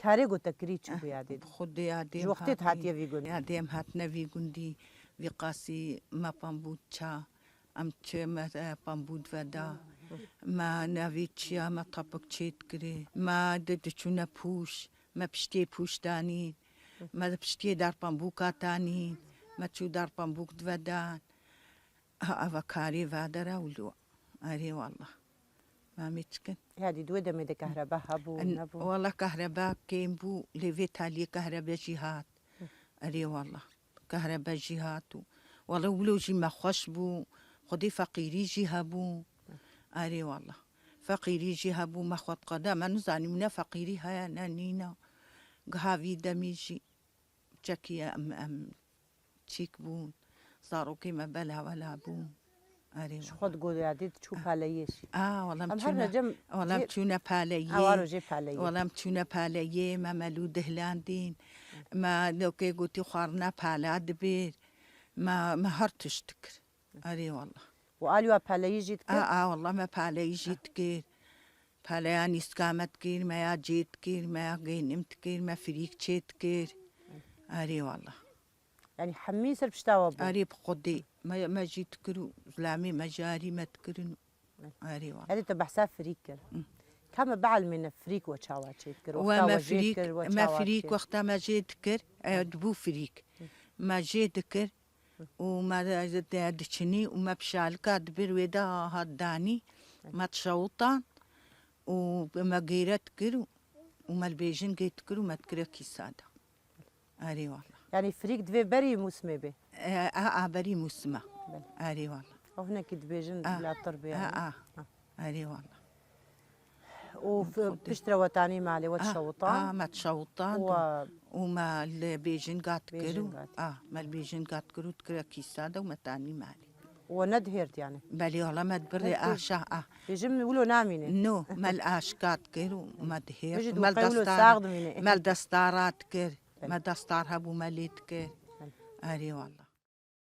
كاري قلت كريتش بيادي خود یادیم وقتت هاتي في قلت یادیم هات نوی گندی وقاسی ما پامبود چا ام چه ما پامبود ودا ما نوی چیا ما طبق چیت کری ما دچونا پوش ما پشتی پوش دانی ما پشتی در پامبوکا تانی ما چو در پامبوک ودان افکاری وادر اولو اری والله ما متكن هذه دودة ميدا كهرباء هبو نبو والله كهرباء كيم بو ليفيت علي كهرباء جهات اري والله كهرباء جهات والله ولو جي ما خوش بو خدي فقيري جهبو اري والله فقيري جهبو ما خد قدا ما نزاني منا فقيري هيا نانينا قهاوي دميجي جاكي ام تشيك بون صاروا كيما بلا ولا بون اري شو خد قول يادي تشوف على شيء والله والله متونا بالي اوارو جي على والله متونا بالي ما ملو دهلاندين ما لو كي قلتي خارنا بالا دبير ما هرتش تكر اري والله وقالوا على جيت والله ما بالي جيت كير بالا يعني سكامت كير ما يا جيت كير ما نمت كير ما فريك تشيت كير اري والله يعني حميس بشتاوب اري بقدي ما جيت كرو زلامي ما جاري ما تكرن اري والله هذه تبع حساب فريك كم بعل من فريك وتشاوات تكر وما فريك ما فريك وقتها ما جيت كر دبو فريك ما جيت كر وما دشني وما بشالك دبر ودا هداني ما تشوطان وما غيرت كر وما البيجن جيت كر وما تكر كيساده اري والله يعني فريك دبي بري موسمي به بري موسمه اري والله وهناك دبيجن لا تربيه اري والله وبشترى وتاني مالي وتشوطان ما تشوطان وما البيجن قات كرو ما البيجن قات كرو تكرا كيساده وما تاني مالي وندهرت يعني بالي والله ما تبري بيجم يقولوا نامينه نو ما الآش قات كرو ما دهرت ما ما الدستارات كر ما دستار هبو ماليت كر اري والله